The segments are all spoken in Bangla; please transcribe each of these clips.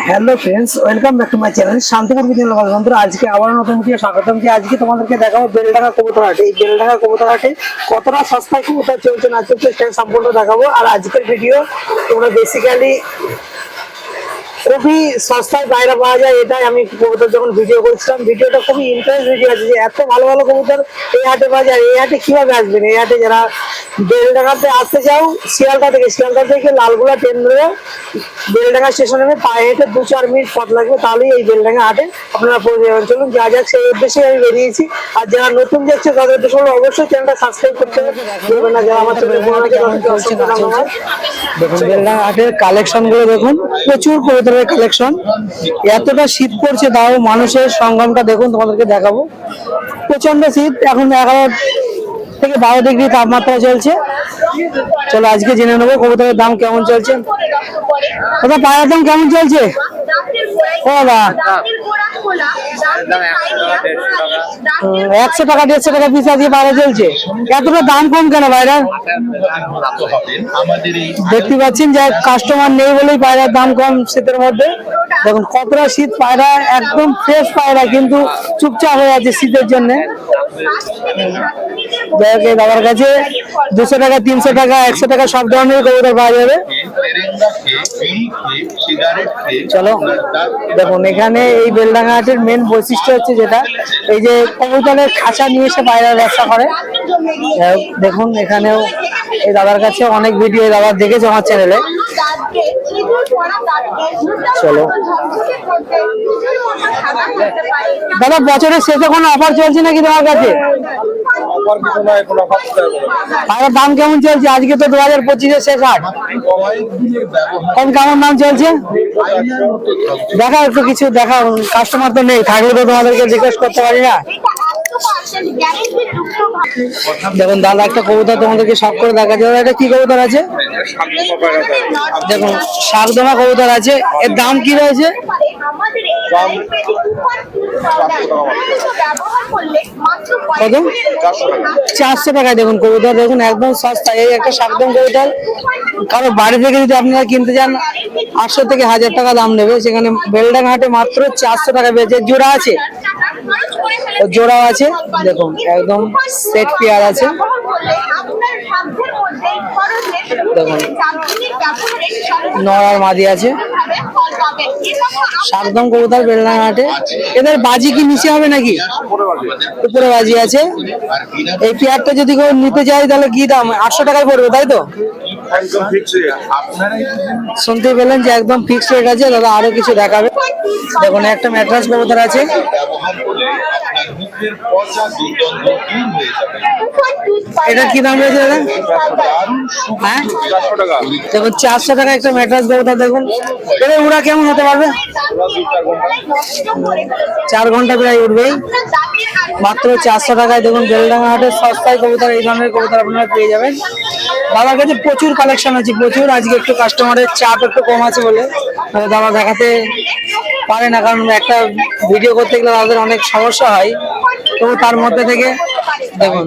Hello friends, welcome back to my channel Shantipur বিদ্যালয় বন্ধুরা। আজকে আবার নতুন ভিডিও স্বাগতম। আজকে তোমাদেরকে দেখাবো বেলডাঙ্গা কবুতর হাটে। এই বেলডাঙ্গা কবুতর হাটে কতটা সস্তায় কবুতর চলছে না চলছে সেটা সম্পূর্ণ দেখাবো। আর আজকের ভিডিও তোমরা বেসিক্যালি খুবই সস্তায় বাইরে পাওয়া যায়, এটাই আমি কবুতর যখন ভিডিও করছিলাম, ভিডিওটা খুবই ইন্টারেস্ট ভিডিও আছে যে এত ভালো ভালো কবুতর এই হাটে পাওয়া যায়। এই হাটে কিভাবে আসবেন? এই হাটে যারা বেলডাঙ্গাতে আসতে চাও শিয়ালদা থেকে লালগোলা ট্রেন ধরে বেলডাঙ্গা স্টেশনে পায়ে হেঁটে 2-4 মিনিট পথ লাগবে, তাহলেই এই বেলডাঙ্গা হাটে আপনারা পৌঁছে যাবেন। চলুন যা যাক, সেই উদ্দেশ্যে আমি বেরিয়েছি। আর যারা নতুন দেখছে তাদের উদ্দেশ্য হলো অবশ্যই চ্যানেলটা সাবস্ক্রাইব করতে হবে না। যারা আমার চ্যানেল দেখুন বেলডাঙ্গা হাটের কালেকশন গুলো দেখুন, প্রচুর কবুতরের কালেকশন। এতটা শীত পড়ছে তাও মানুষের সঙ্গমটা দেখুন, তোমাদেরকে দেখাবো। প্রচন্ড শীত, এখন 11 থেকে 12 ডিগ্রি তাপমাত্রা চলছে। চলো আজকে জেনে নেবো কবুতরের দাম কেমন চলছে। দাদা পায়ের দাম কেমন চলছে? ও বাবা, 100 টাকা 150 টাকা পিস দিয়ে বাইরে চলছে। এতটা দাম কম কেন বাইরে? দেখতে পাচ্ছেন যে কাস্টমার নেই বলেই পায়রার দাম কম শীতের মধ্যে। দেখুন কতটা শীত, পায়রা একদম ফ্রেশ পায়রা কিন্তু চুপচাপ হয়ে আছে শীতের জন্য। দাদার কাছে 200 টাকা 300 টাকা 100 টাকা সব ধরনের কবুতর পাওয়া যাবে। চলো দেখুন, এখানে এই বেলডাঙ্গা হাটের মেন বৈশিষ্ট্য হচ্ছে যেটা, এই যে কবুতরের খাঁচা নিয়ে এসে পায়রার ব্যবসা করে। দেখুন এখানেও এই দাদার কাছে অনেক ভিডিও দাদা দেখেছে আমার চ্যানেলে। চলো দাদা, বছরের শেষে কোনো অফার চলছে নাকি তোমার কাছে? পায়রার দাম কেমন চলছে? আজকে তো 2025-এর শেষ হাট, কেমন দাম চলছে দেখা একটু কিছু দেখা। কাস্টমার তো নেই, থাকলে তো তোমাদেরকে জিজ্ঞেস করতে পারি না। দেখুন দাদা একটা কবুতর তোমাদেরকে সব করে দেখা যাবে। এটা কি কবুতর আছে? দেখুন শাকদমা কবুতর আছে। এর দাম কি রয়েছে? কত? 400 টাকায় দেখুন কবুতর। দেখুন একদম সস্তা। এই একটা শাকদম কবুতর কারো বাড়ি থেকে যদি আপনারা কিনতে যান 800 থেকে 1000 টাকা দাম নেবে, সেখানে বেলডাঙ্গা হাটে মাত্র 400 টাকা পেয়েছে। জোড়া আছে, জোড়াও আছে। দেখুন একদম সেট পেয়ার আছে। দেখুন নড়ার মাদি আছে। শাকদম কবুতর বেলডাঙ্গা হাটে। এদের বাজি কি নিচে হবে নাকি? উপরে বাজি আছে। এই পেয়ারটা যদি কেউ নিতে চাই তাহলে কি দাম? 800 টাকায় পড়বে, তাই তো? শুনতে পেলেন যে একদম ফিক্সড রেট আছে। দাদা আরো কিছু দেখাবে। দেখুন একটা ম্যাট্রাস কবুতর আছে। এটা কি দাম রয়েছে দাদা? হ্যাঁ দেখুন 400 টাকা একটা ম্যাট্রাস কবুতর। দেখুন এদের উড়া কেমন হতে পারবে? 4 ঘন্টা প্রায় উঠবেই। মাত্র 400 টাকায় দেখুন বেলডাঙ্গা হাটের সস্তায় কবুতর, এই ধরনের কবুতর আপনারা পেয়ে যাবেন। দাদার কাছে প্রচুর কালেকশন আছে, প্রচুর। আজকে একটু কাস্টমারের চাপ একটু কম আছে বলে দাদা দেখাতে পারে না, কারণ একটা ভিডিও করতে গেলে তাদের অনেক সমস্যা হয়। তবু তার মধ্যে থেকে দেখুন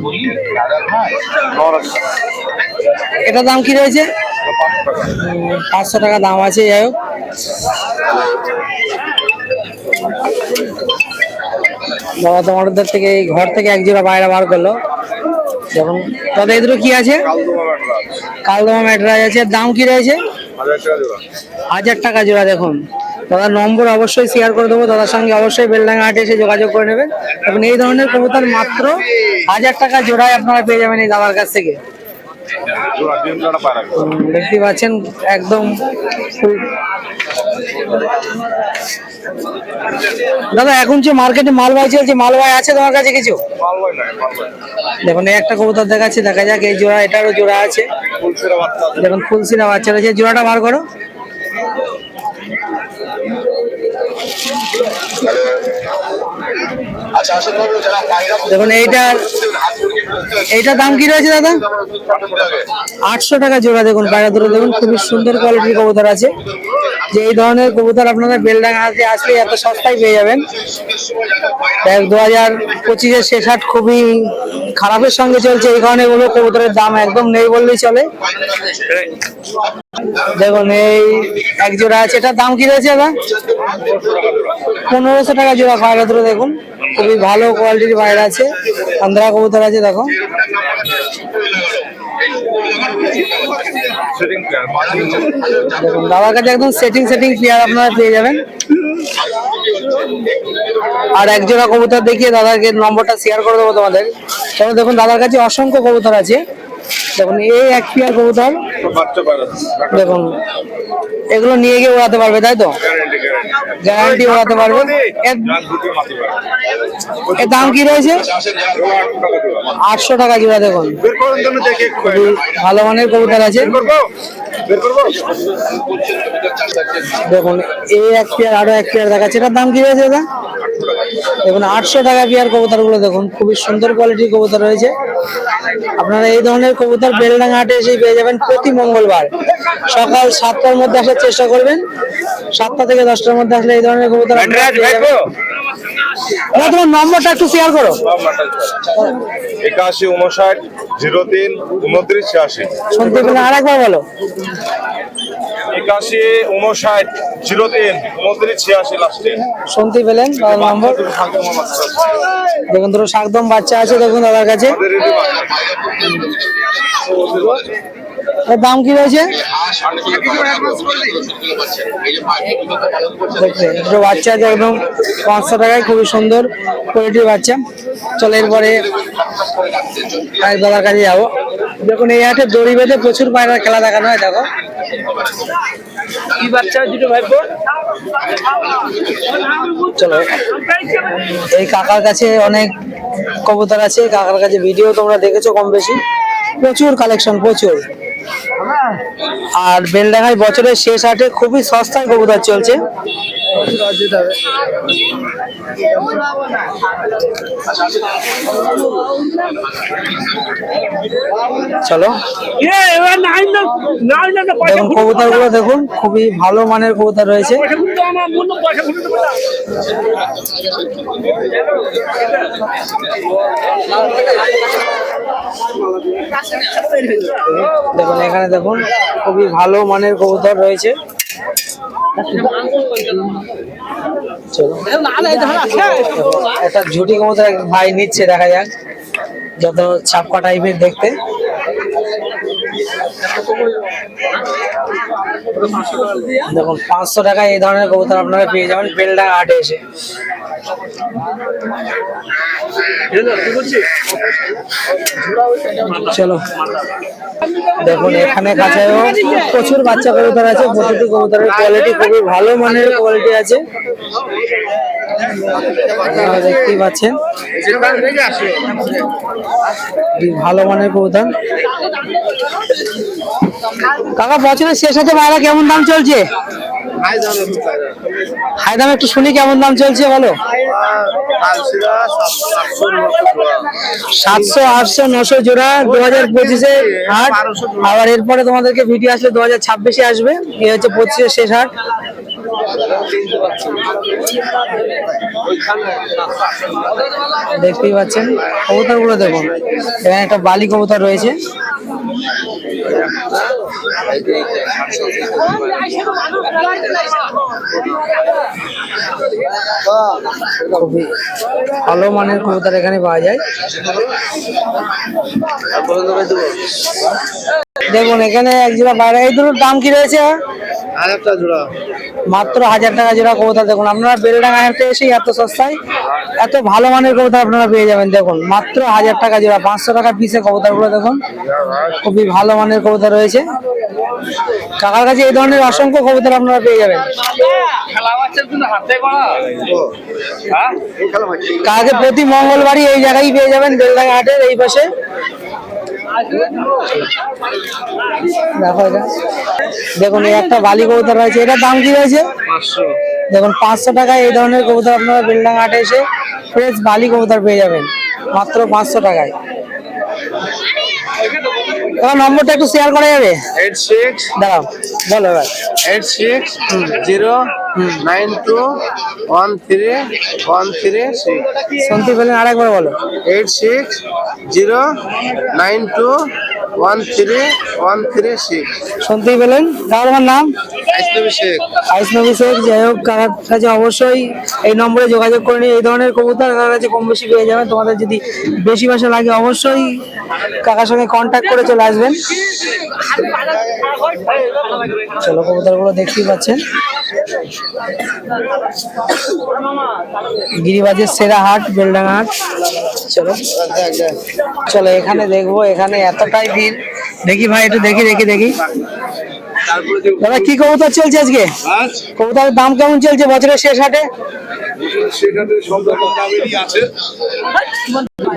এটা দাম কি রয়েছে? 500 টাকা দাম আছে। যাই হোক বাবা তোমাদের থেকে এই ঘর থেকে এক জোড়া বাইরে বার করলো। দেখুন দাদা এদের কি আছে? কালদমা ম্যাট্রাস আছে। দাম কি রয়েছে? 1000 টাকা জোড়া। দেখুন দাদার নম্বর অবশ্যই শেয়ার করে দেবো, দাদার সঙ্গে অবশ্যই বেলডাঙ্গা হাটে এসে যোগাযোগ করে নেবেন। এখন এই ধরনের কবুতর মাত্র 1000 টাকা জোড়ায় আপনারা পেয়ে যাবেন এই দাদার কাছ থেকে। দেখতে পাচ্ছেন একদম। দাদা এখন যে মার্কেটে মালবাই চলছে, মালবাই আছে তোমার কাছে কিছু? দেখুন এই একটা কবুতর দেখাচ্ছি, দেখা যাক এই জোড়া। এটারও জোড়া আছে। দেখুন ফুলসিরা বাচ্চা রয়েছে। জোড়াটা বার করো। দেখুন এইটার দাম কি রয়েছে দাদা? 800 টাকা জোড়া। দেখুন পায়রা দুটো দেখুন খুবই সুন্দর কোয়ালিটির কবুতর আছে। যে এই ধরনের কবুতর আপনারা বেলডাঙ্গা হাটে আসলে এত সস্তায় পেয়ে যাবেন। 2025-এর শেষ হাট খুবই খারাপের সঙ্গে চলছে, এই কারণে এগুলো কবুতরের দাম একদম নেই বললেই চলে। দেখুন এই এক জোড়া আছে, এটার দাম কি রয়েছে দাদা? 1500 টাকা জোড়া। পায়রা দুটো দেখুন খুবই ভালো কোয়ালিটির পায়রা আছে, আন্ধ্রা কবুতর আছে। দেখো দেখুন দাদার কাছে একদম সেটিং পেয়ার আপনারা পেয়ে যাবেন। আর এক জোড়া কবুতর দেখিয়ে দাদাকে নম্বরটা শেয়ার করে দেবো তোমাদের। চলো দেখুন দাদার কাছে অসংখ্য কবুতর আছে। দেখুন এই এক পেয়ার কবুতর, দেখুন এগুলো নিয়ে গিয়ে উড়াতে পারবে তাই তো? গ্যারান্টি উড়াতে পারবে। এর দাম কি রয়েছে? 800 টাকা জোড়া। দেখুন ভালো মানের কবুতর আছে। দেখুন এই এক পেয়ার, আরো এক পেয়ার দেখাচ্ছে, এটার দাম কি রয়েছে দাদা? দেখুন 800 টাকা পেয়ার কবুতর গুলো। দেখুন খুবই সুন্দর কোয়ালিটির কবুতর রয়েছে। আপনারা এই ধরনের কবুতর বেলডাঙ্গা হাটে এসে পেয়ে যাবেন প্রতি মঙ্গলবার। সকাল 7টার মধ্যে আসার চেষ্টা করবেন, 7টা থেকে 10টার মধ্যে আসলে এই ধরনের কবুতর তোমার নম্বরটা একটু শেয়ার করো। 81 59 03 29 86। শুনতে পেলে আরেকবার বলো। 81 59 03 29 86 লাস্টে। শুনতে পেলেন নম্বর। দেখুন দুটো শাকদম বাচ্চা আছে দেখুন দাদার কাছে। এর দাম কি রয়েছে? দুটো বাচ্চা আছে একদম 500 টাকায়, খুবই সুন্দর কোয়ালিটির বাচ্চা। চলো এরপরে এক দাদার কাছে যাবো। দেখুন এই হাটে দড়ি বেঁধে প্রচুর পায়রার খেলা দেখানো হয়। দেখো কি বাচ্চা দুটো ভাইপো। চলো এই কাকার কাছে অনেক কবুতর আছে, কাকার কাছে ভিডিও তোমরা দেখেছো কম বেশি, প্রচুর কালেকশন প্রচুর। আর বেলডাঙ্গায় বছরের শেষ হাটে খুবই সস্তায় কবুতর চলছে। চলো দেখুন কবুতর গুলো দেখুন খুবই ভালো মানের কবুতর রয়েছে। দেখুন এখানে দেখুন খুবই ভালো মানের কবুতর রয়েছে। একটা ঝুটি কবুতর ভাই নিচ্ছে, দেখা যাক যত ছাপকা টাইপের দেখতে। দেখুন 500 টাকায় এই ধরনের কবুতর আপনারা পেয়ে যাবেন বেলডাঙ্গা হাটে এসে। চলো দেখুন এখানে কাছেও প্রচুর বাচ্চা কবুতর আছে, প্রতিটি কবুতরের কোয়ালিটি খুবই ভালো মানের কোয়ালিটি আছে, দেখতেই পাচ্ছেন ভালো মানের কবুতর। কাকা বছরের শেষ হাতে পায়রা কেমন দাম চলছে? হাই দাম একটু শুনি, কেমন দাম চলছে বলো? 700 800 900 জোড়া 2025-এ হাট। আবার এরপরে তোমাদেরকে ভিডিও আসলে 2026-এ আসবে। এই হচ্ছে 25-এর শেষ হাট। দেখতেই পাচ্ছেন কবুতর গুলো দেখুন, এখানে একটা বালি কবুতর রয়েছে। খুবই ভালো মানের কবুতর এখানে পাওয়া যায়। দেখুন এখানে এক জোড়া বাইরে, এই দুটোর দাম কি রয়েছে? 1000 টাকা জোড়া, মাত্র 1000 টাকা জোড়া কবুতর। দেখুন আপনারা বেলডাঙ্গা হাটে এসে এত সস্তায় এত ভালো মানের কবুতর আপনারা পেয়ে যাবেন। দেখুন মাত্র 1000 টাকা জোড়া, 500 টাকা পিসে কবুতর গুলো দেখুন খুবই ভালো মানের কবুতর রয়েছে। কাকার কাছে এই ধরনের অসংখ্য কবুতর আপনারা পেয়ে যাবেন। কাকে প্রতি মঙ্গলবারই এই জায়গায় পেয়ে যাবেন বেলডাঙ্গা হাটের এই পাশে। দেখো এটা দেখুন এই একটা বালি কবুতর রয়েছে, এটার দাম কি রয়েছে? 500। দেখুন 500 টাকায় এই ধরনের কবুতর আপনারা বেলডাঙ্গা হাটে এসে ফ্রেশ বালি কবুতর পেয়ে যাবেন মাত্র 500 টাকায়। তোমার নম্বরটা একটু শেয়ার করা যাবে? 86 দাঁড়াও, বলো এবার। 86 0921313 শুনতে পেলেন, আরেকবার বলো। 86 0921313 শুনতেই পেলেন। তাহলে আমার নাম আইসনবী শেখ। আইসনবী শেখ। যাই হোক, কাকার কাছে অবশ্যই এই নম্বরে যোগাযোগ করে নিয়ে এই ধরনের কবুতর কাকার কাছে কম বেশি পেয়ে যাবেন। তোমাদের যদি বেশি পয়সা লাগে অবশ্যই কাকার সঙ্গে কন্ট্যাক্ট করে চলে আসবেন। চলো, কবুতরগুলো দেখতেই পাচ্ছেন। গিরিবাজের সেরা হাট, বেলডাঙ্গা হাট। চলো চলো, এখানে দেখবো। এখানে এতটাই ভিড়, দেখি ভাই, একটু দেখি। দাদা, কি কবুতর চলছে আজকে? কবুতরের দাম কেমন চলছে বছরের শেষ হাটে?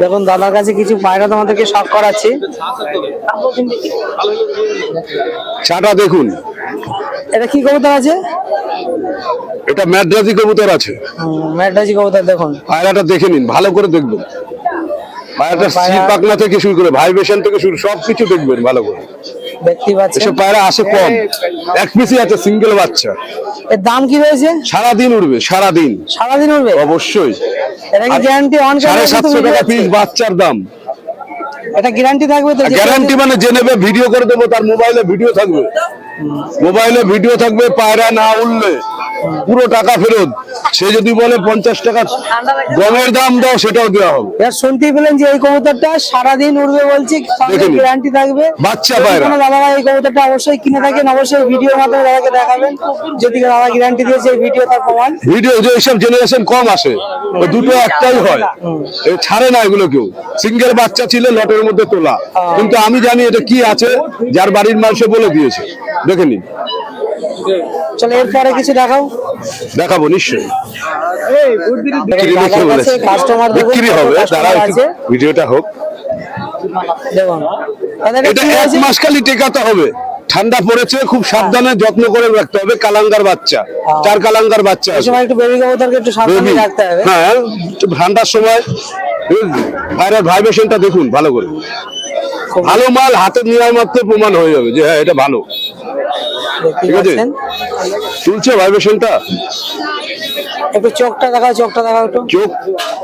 দেখুন, দাদার কাছে কিছু পায়রা তোমাদেরকে শখ করাচ্ছি। চাটা দেখুন, এটা কি কবুতর আছে? এটা ম্যাড্রাসি কবুতর আছে। ম্যাড্রাসি কবুতর। দেখুন পায়রাটা দেখে নিন, ভালো করে দেখবেন। পায়রাটা সিল পাখনা থেকে শুরু করে ভাইব্রেশন থেকে শুরু সবকিছু দেখবেন ভালো করে। দেখতেই পাচ্ছেন, এসব পায়রা আসে কম, এক পিসই আছে, সিঙ্গেল বাচ্চা। এর দাম কি রয়েছে? সারাদিন উড়বে, সারাদিন সারাদিন উঠবে অবশ্যই। এটা কি গ্যারান্টি অন? 750 টাকা পিস বাচ্চার দাম। এটা গ্যারান্টি থাকবে তো? গ্যারান্টি মানে যে নেবে ভিডিও করে দেবো, তার মোবাইলে ভিডিও থাকবে। পায়রা না উঠলে পুরো টাকা ফেরত। সে যদি বলে 50 টাকা গমের দাম দাও, সেটাও দেওয়া হবে। এবার শুনতেই পেলেন যে এই কবুতরটা সারাদিন উড়বে বলছি, দেখে নিন। গ্যারান্টি থাকবে। বাচ্চা পায়রা। দাদারা এই কবুতরটা অবশ্যই কিনে থাকেন, অবশ্যই ভিডিওর মাধ্যমে দাদাকে দেখাবেন। যদি দাদা গ্যারান্টি দিয়েছে, এই ভিডিও তার প্রমাণ। ভিডিও যে এইসব জেনারেশন কম আসে, ওই দুটো একটাই হয়, ছাড়ে না এগুলো কেউ। সিঙ্গেল বাচ্চা ছিল লটের মধ্যে তোলা, কিন্তু আমি জানি এটা কি আছে, যার বাড়ির মানুষে বলে দিয়েছে। দেখে নিন। চলো, এরপরে কিছু দেখাবো নিশ্চয়ই। দাদার কাছে কাস্টমার বিক্রি হবে, তারা আছে। ভিডিওটা হোক। দেখুন, এটা 1 মাস খালি টেকাতে হবে। ঠান্ডা পড়েছে, খুব সাবধানে যত্ন করে রাখতে হবে। কালাঙ্গার বাচ্চা, 4 কালাঙ্গার বাচ্চা এই আছে। সময় একটু বেবি কবুতরকে একটু সাবধানে রাখতে হবে। হ্যাঁ, ঠান্ডার সময় পায়রার ভাইব্রেশনটা দেখুন ভালো করে। ভালো মাল হাতে নেওয়ার মাত্র প্রমাণ হয়ে যাবে যে হ্যাঁ এটা ভালো। দেখতেই ঠিক আছে, পাচ্ছেন। তুলছে ভাইব্রেশনটা। একটু চোখটা দেখাও একটু।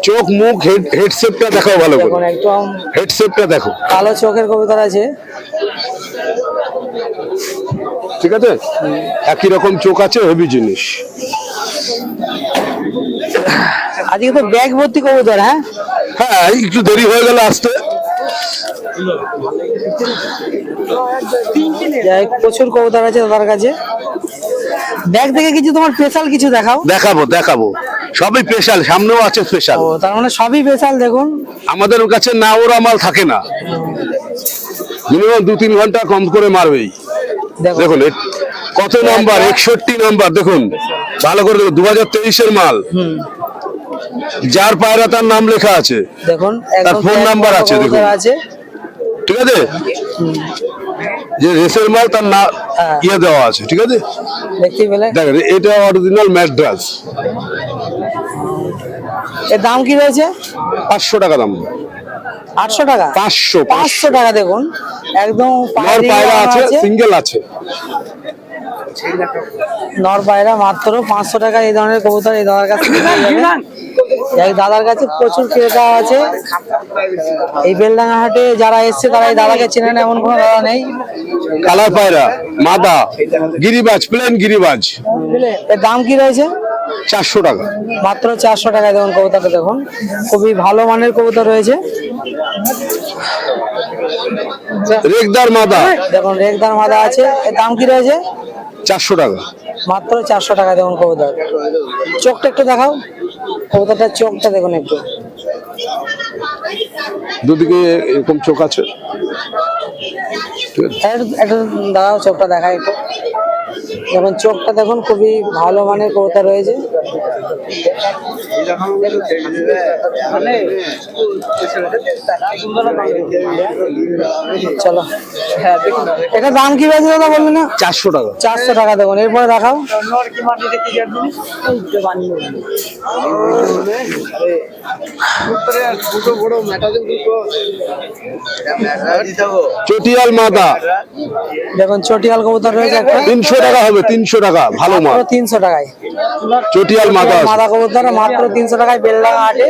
চোখ মুখ হেডসেটটা দেখাও ভালো করে। দেখুন, একদম হেডসেটটা দেখো, কালো চোখের কবুতর আছে। ঠিক আছে, একই রকম চোখ আছে, হেভি জিনিস। আজকে তো ব্যাগ ভর্তি কবুতর। হ্যাঁ, একটু দেরি হয়ে গেল আসতে। প্রচুর কবুতর আছে দাদার কাছে। ব্যাগ থেকে কিছু তোমার স্পেশাল কিছু দেখাও। দেখাবো সবই স্পেশাল, সামনেও আছে স্পেশাল। ও, তার মানে সবই স্পেশাল। দেখুন, আমাদের কাছে না ওরা মাল থাকে না, মিনিমাম 2-3 ঘন্টা কম করে মারবেই। দেখুন কত নাম্বার, 61 নাম্বার। দেখুন ভালো করে দেখুন, 2023-এর মাল। যার পায়রা তার নাম লেখা আছে, দেখুন তার ফোন নাম্বার আছে। দেখুন, ঠিক আছে, যে রেসের মাল তার না ইয়ে দেওয়া আছে। ঠিক আছে, দেখতেই পেলে। দেখেন এটা অরিজিনাল ম্যাড্রাস। এর দাম কি রয়েছে? 500 টাকা দাম। 800 টাকা? 500 টাকা। দেখুন, একদম নর পায়রা আছে, সিঙ্গেল আছে। নর পায়রা মাত্র 500 টাকা। এই ধরনের কবুতর এই দাদার কাছে দাদার কাছে প্রচুর ক্রেতা আছে। এই বেলডাঙ্গা হাটে যারা এসছে তারা এই দাদাকে চেনে না এমন কোনো দাদা নেই। কালার পায়রা, মাদা, গিরিবাজ, প্লেন গিরিবাজ। এর দাম কি রয়েছে? 400 টাকা মাত্র। 400 টাকা। দেখুন কবুতরটা, দেখুন খুবই ভালো মানের কবুতর রয়েছে। রেগদার মাদা, দেখুন রেগদার মাদা আছে। এর দাম কি রয়েছে? 400 টাকা মাত্র। 400 টাকা। দেখুন কবুতর, চোখটা একটু দেখাও। কবুতরটার চোখটা দেখুন একটু, দুদিকে এরকম চোখ আছে। একটু দাঁড়াও, চোখটা দেখায় একটু। দেখুন চোখটা দেখুন, খুবই ভালো মানের কবুতর রয়েছে। চলো, এটা দাম কি রয়েছে দাদা বললেন না? 400 টাকা। 400 টাকা দেখুন। এরপরে দেখাও। চটিয়াল মাদা দেখুন চটিয়াল কবুতর রয়েছে একটা, 300 টাকা হবে, 300 টাকা, ভালো মাল। 300 টাকায় চটিয়াল মাদা আছে। মাদা কবুতর মাত্র 300 টাকায় বেলডাঙ্গা হাটে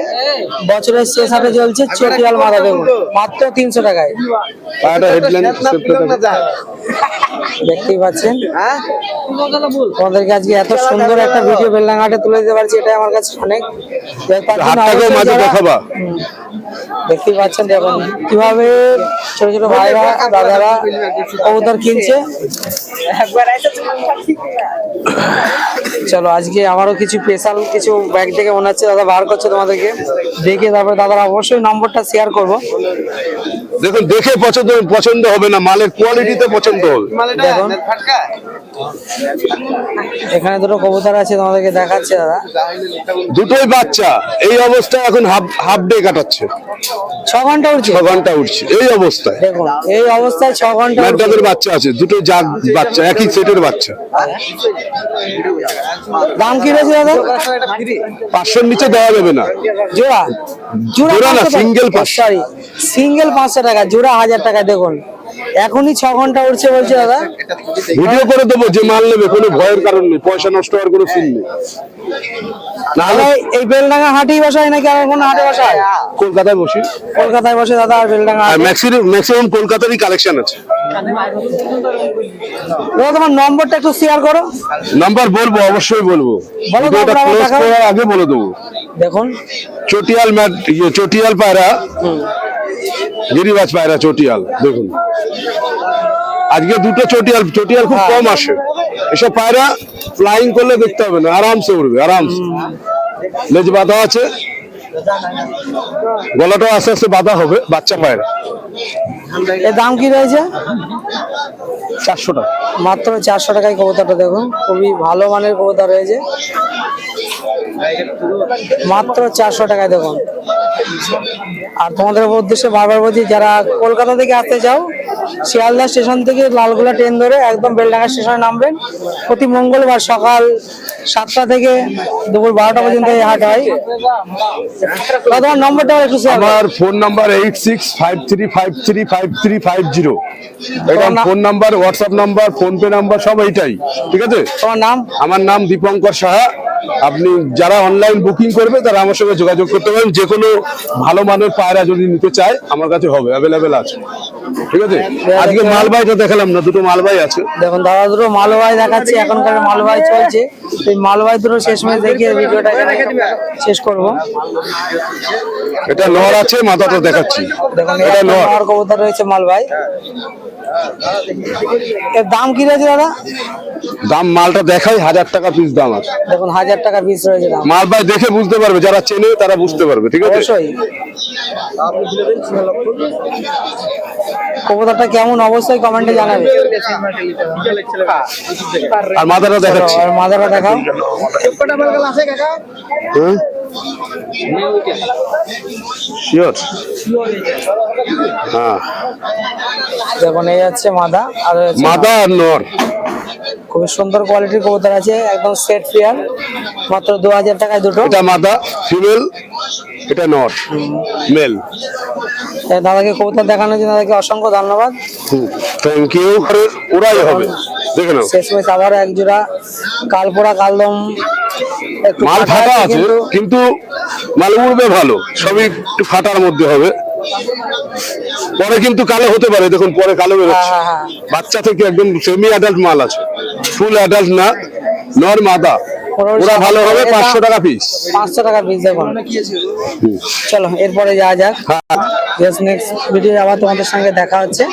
বছরের শেষ হাটে চলছে চটিয়াল মাদা দেখুন মাত্র 300 টাকায়। পায়রাটা হেডলাইন দেখতেই পাচ্ছেন। তোমাদেরকে আজকে এত সুন্দর একটা ভিডিও বেলডাঙ্গা হাটে তুলে দিতে পারছি, এটাই আমার কাছে অনেক। হাটটাকেও মাঝে দেখাবা। দেখতেই পাচ্ছেন দেখুন কিভাবে ছোট ছোট ভাইরা দাদারা কবুতর কিনছে। চলো আজকে আমারও কিছু স্পেশাল কিছু ব্যাগ থেকে মনে হচ্ছে দাদা বার করছে, তোমাদেরকে দেখে তারপরে দাদারা অবশ্যই নম্বরটা শেয়ার করবো। দেখুন দেখে পছন্দ হবে না, মালের কোয়ালিটিতে পছন্দ হবে। দেখুন এখানে দুটো কবুতর আছে, তোমাদেরকে দেখাচ্ছে দাদা। দুটোই বাচ্চা, এই অবস্থায় এখন হাফ ডে কাটাচ্ছে, 6 ঘন্টা উঠছে। 6 ঘন্টা উঠছে এই অবস্থায়। দেখুন এই অবস্থায় 6 ঘন্টা উঠছে। ম্যাডামের বাচ্চা আছে, দুটো জাগ বাচ্চা, একই সেটের বাচ্চা। দাম কি রয়েছে দাদা? 500-র নিচে দেওয়া যাবে না। জোড়া জোড়া না, 500 টাকা। সিঙ্গেল 500। সরি, সিঙ্গেল 500 টাকা, জোড়া 1000 টাকা। দেখুন এখনই 6 ঘন্টা উঠছে বলছে দাদা। ভিডিও করে দেবো, যে মাল নেবে কোনো ভয়ের কারণ নেই, পয়সা নষ্ট হওয়ার কোনো ফিল নেই। নাহলে এই বেলডাঙ্গা হাটেই বসায় নাকি আর কোনো হাটে বসায়? কলকাতায় বসি, কলকাতায় বসে দাদা আর বেলডাঙ্গা আর হাটে। ম্যাক্সিমাম কলকাতারই কালেকশন আছে। দাদা তোমার নম্বরটা একটু শেয়ার করো। নাম্বার বলবো, অবশ্যই বলবো, বলো, ভিডিওটা তারপর ক্লোজ দেখাও। করার আগে বলে দেবো। দেখুন চটিয়াল পায়রা, গিরিবাজ পায়রা চটিয়াল। দেখুন আজকে দুটো চটিয়াল খুব কম আসে। এসব পায়রা ফ্লাইং করলে দেখতে হবে না, আরামসে উড়বে, আরামসে। লেজ বাঁধা আছে, গলাটাও আস্তে আস্তে বাঁধা হবে, বাচ্চা পায়রা। এর দাম কি রয়েছে? 400 টাকা মাত্র 400 টাকায় কবুতরটা দেখুন, খুবই ভালো মানের কবুতর রয়েছে, মাত্র 400 টাকায় দেখুন। আর তোমাদের উদ্দেশ্যে বারবার বলছি, যারা কলকাতা থেকে আসতে চাও শিয়ালদা স্টেশন থেকে লালগোলা ট্রেন ধরে একদম বেলডাঙ্গা স্টেশনে নামবেন। প্রতি মঙ্গলবার সকাল 7টা থেকে দুপুর 12টা পর্যন্ত এই হাট হয়। তোমার নম্বরটা একটু share করো। আমার ফোন নাম্বার 8653535350। এটা phone number, WhatsApp number, phone pay number সব এইটাই, ঠিক আছে? তোমার নাম? আমার নাম দীপঙ্কর সাহা। আপনি যারা অনলাইন বুকিং করবে তারা আমার সঙ্গে যোগাযোগ করতে পারেন। যে কোনো ভালো মানের পায়রা যদি নিতে চায় আমার কাছে হবে, অ্যাভেলেবেল আছে, ঠিক আছে? আজকে মালবাইটা দেখালাম না, দুটো মালবাই আছে। দেখুন দাদা দুটো মালবাই দেখাচ্ছি, এখনকার মালবাই চলছে। এই মালবাই দুটো শেষমেশ দেখিয়ে ভিডিওটা এখানে শেষ করব। এটা নর আছে, মাথাটা দেখাচ্ছি। দেখুন এটা এটা নর। নর কবুতর রয়েছে মালবাই। এর দাম কি রয়েছে দাদা? দাম মালটা দেখাই 1000 টাকা পিস দাম আছে। দেখুন 1000 টাকা পিস রয়েছে দাম। মালবাই দেখে বুঝতে পারবে, যারা চেনে তারা বুঝতে পারবে, ঠিক আছে? অবশ্যই। কবুতরটা কেমন অবশ্যই কমেন্টে জানাবে। আর মাথাটা দেখাচ্ছি। আর মাদারটা দেখাও। হ্যাঁ শিওর। হ্যাঁ দেখুন এই হচ্ছে মাদা, আর এই হচ্ছে মাদা আর নর। খুবই সুন্দর কোয়ালিটির কবুতর আছে, একদম সেট ফিয়ার, মাত্র 2000 টাকায় দুটো। এটা মাদা ফিমেল, এটা নর মেল। দাদাকে কবুতর দেখানোর জন্য দাদাকে অসংখ্য ধন্যবাদ। Thank you. ওরাই হবে, দেখে নাও। শেষমেশ আবার এক জোড়া কালপোড়া কালদম, একটু মাল ফাটা ফাটা আছে আছে কিন্তু মাল উড়বে ভালো, সবই একটু ফাটার মধ্যে হবে। পরে কিন্তু কালো হতে পারে, দেখুন পরে কালো বেরোচ্ছে। হ্যাঁ, হ্যাঁ। বাচ্চা থেকে একদম সেমি অ্যাডাল্ট মাল আছে, ফুল অ্যাডাল্ট না। নর মাদা, ওরা ভালো হবে 500 টাকা পিস। 500 টাকা পিস দেখুন। চলো এরপরে যাওয়া যাক। হ্যাঁ নেক্সট ভিডিও আবার তোমাদের সঙ্গে দেখা হচ্ছে।